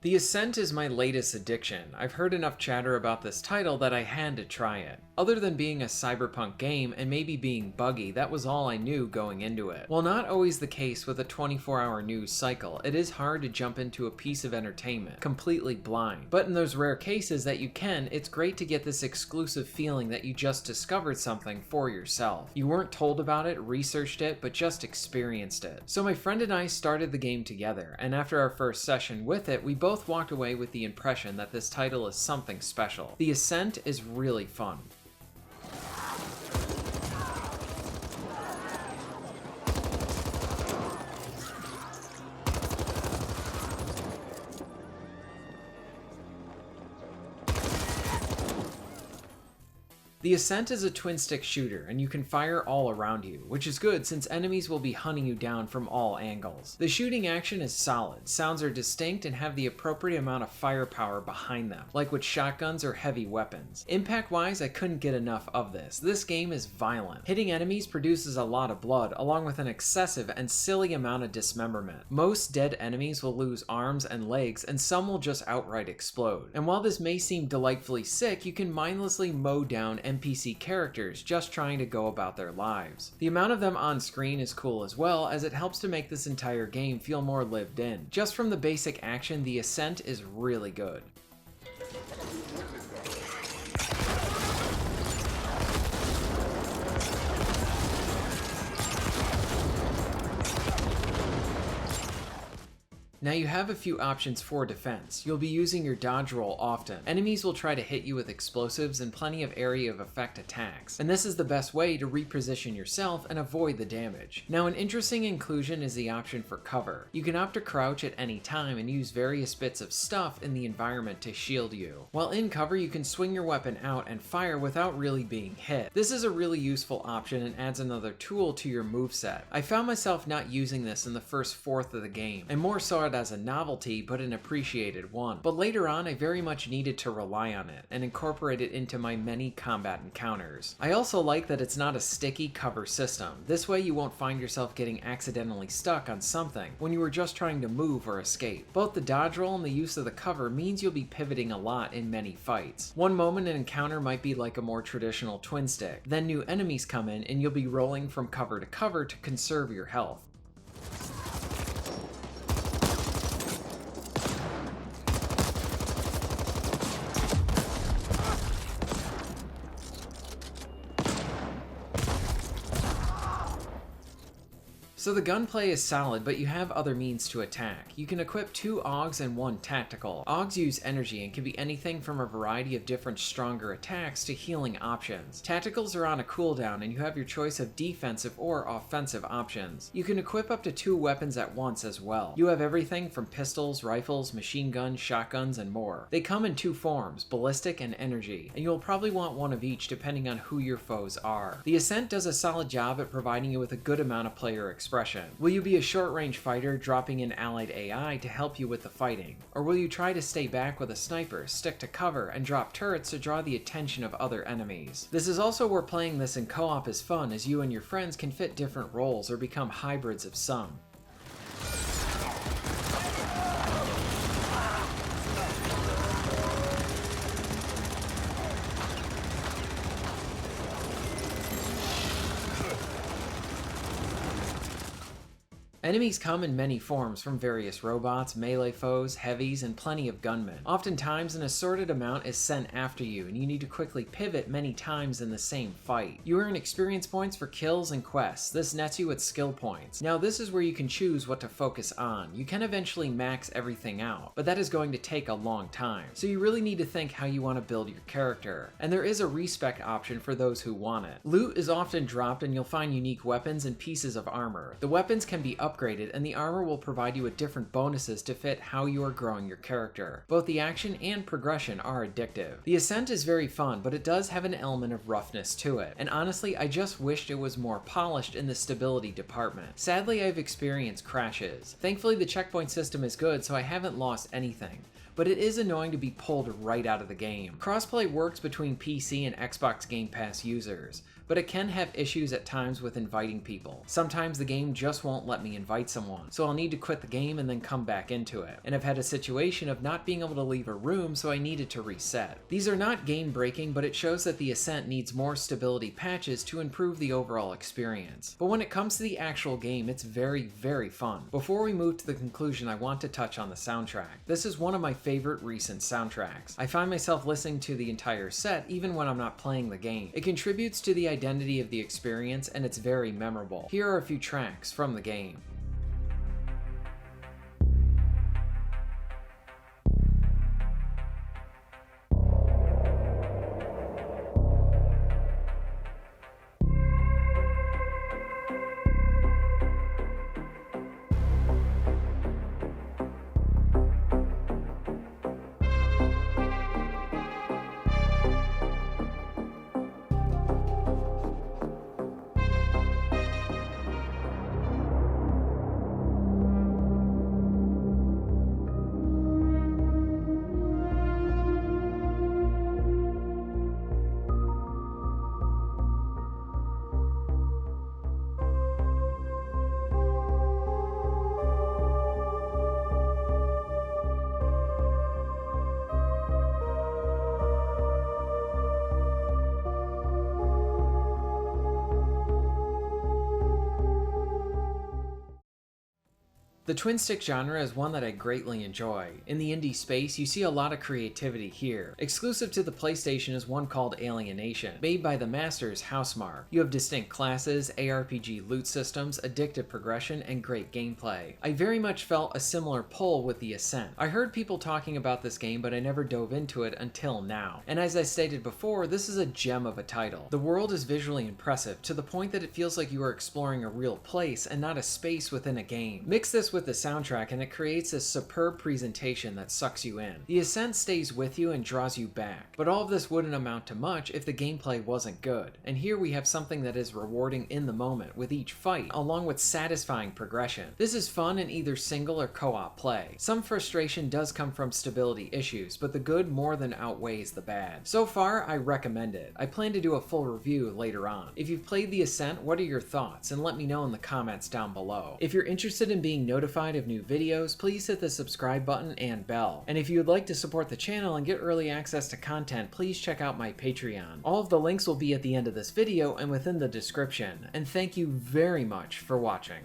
The Ascent is my latest addiction. I've heard enough chatter about this title that I had to try it. Other than being a cyberpunk game and maybe being buggy, that was all I knew going into it. While not always the case with a 24-hour news cycle, it is hard to jump into a piece of entertainment completely blind. But in those rare cases that you can, it's great to get this exclusive feeling that you just discovered something for yourself. You weren't told about it, researched it, but just experienced it. So my friend and I started the game together, and after our first session with it, we both walked away with the impression that this title is something special. The Ascent is really fun. The Ascent is a twin-stick shooter, and you can fire all around you, which is good since enemies will be hunting you down from all angles. The shooting action is solid, sounds are distinct, and have the appropriate amount of firepower behind them, like with shotguns or heavy weapons. Impact-wise, I couldn't get enough of this. This game is violent. Hitting enemies produces a lot of blood, along with an excessive and silly amount of dismemberment. Most dead enemies will lose arms and legs, and some will just outright explode. And while this may seem delightfully sick, you can mindlessly mow down NPC characters just trying to go about their lives. The amount of them on screen is cool as well, as it helps to make this entire game feel more lived in. Just from the basic action, the Ascent is really good. Now you have a few options for defense. You'll be using your dodge roll often. Enemies will try to hit you with explosives and plenty of area of effect attacks, and this is the best way to reposition yourself and avoid the damage. Now an interesting inclusion is the option for cover. You can opt to crouch at any time and use various bits of stuff in the environment to shield you. While in cover, you can swing your weapon out and fire without really being hit. This is a really useful option and adds another tool to your moveset. I found myself not using this in the first fourth of the game, and more so as a novelty but an appreciated one. But later on, I very much needed to rely on it and incorporate it into my many combat encounters. I also like that it's not a sticky cover system. This way you won't find yourself getting accidentally stuck on something when you were just trying to move or escape. Both the dodge roll and the use of the cover means you'll be pivoting a lot in many fights. One moment an encounter might be like a more traditional twin stick, then new enemies come in and you'll be rolling from cover to cover to conserve your health. So the gunplay is solid, but you have other means to attack. You can equip 2 AUGs and 1 tactical. AUGs use energy and can be anything from a variety of different stronger attacks to healing options. Tacticals are on a cooldown and you have your choice of defensive or offensive options. You can equip up to 2 weapons at once as well. You have everything from pistols, rifles, machine guns, shotguns, and more. They come in 2 forms, ballistic and energy, and you'll probably want one of each depending on who your foes are. The Ascent does a solid job at providing you with a good amount of player expression. Will you be a short-range fighter dropping in allied AI to help you with the fighting? Or will you try to stay back with a sniper, stick to cover, and drop turrets to draw the attention of other enemies? This is also where playing this in co-op is fun, as you and your friends can fit different roles or become hybrids of some. Enemies come in many forms, from various robots, melee foes, heavies, and plenty of gunmen. Oftentimes an assorted amount is sent after you, and you need to quickly pivot many times in the same fight. You earn experience points for kills and quests. This nets you with skill points. Now this is where you can choose what to focus on. You can eventually max everything out, but that is going to take a long time. So you really need to think how you want to build your character. And there is a respec option for those who want it. Loot is often dropped and you'll find unique weapons and pieces of armor. The weapons can be upgraded, and the armor will provide you with different bonuses to fit how you are growing your character. Both the action and progression are addictive. The Ascent is very fun, but it does have an element of roughness to it, and honestly I just wished it was more polished in the stability department. Sadly, I've experienced crashes. Thankfully the checkpoint system is good, so I haven't lost anything, but it is annoying to be pulled right out of the game. Crossplay works between PC and Xbox Game Pass users, but it can have issues at times with inviting people. Sometimes the game just won't let me invite someone, so I'll need to quit the game and then come back into it. And I've had a situation of not being able to leave a room, so I needed to reset. These are not game breaking, but it shows that the Ascent needs more stability patches to improve the overall experience. But when it comes to the actual game, it's very fun. Before we move to the conclusion, I want to touch on the soundtrack. This is one of my favorite recent soundtracks. I find myself listening to the entire set even when I'm not playing the game. It contributes to the identity of the experience and it's very memorable. Here are a few tracks from the game. The twin stick genre is one that I greatly enjoy. In the indie space, you see a lot of creativity here. Exclusive to the PlayStation is one called Alienation, made by the masters Housemarque. You have distinct classes, ARPG loot systems, addictive progression, and great gameplay. I very much felt a similar pull with the Ascent. I heard people talking about this game, but I never dove into it until now. And as I stated before, this is a gem of a title. The world is visually impressive, to the point that it feels like you are exploring a real place and not a space within a game. Mix this with the soundtrack and it creates a superb presentation that sucks you in. The Ascent stays with you and draws you back, but all of this wouldn't amount to much if the gameplay wasn't good. And here we have something that is rewarding in the moment with each fight, along with satisfying progression. This is fun in either single or co-op play. Some frustration does come from stability issues, but the good more than outweighs the bad. So far, I recommend it. I plan to do a full review later on. If you've played the Ascent, what are your thoughts? And let me know in the comments down below. If you're interested in being notified of new videos, please hit the subscribe button and bell. And if you would like to support the channel and get early access to content, please check out my Patreon. All of the links will be at the end of this video and within the description. And thank you very much for watching.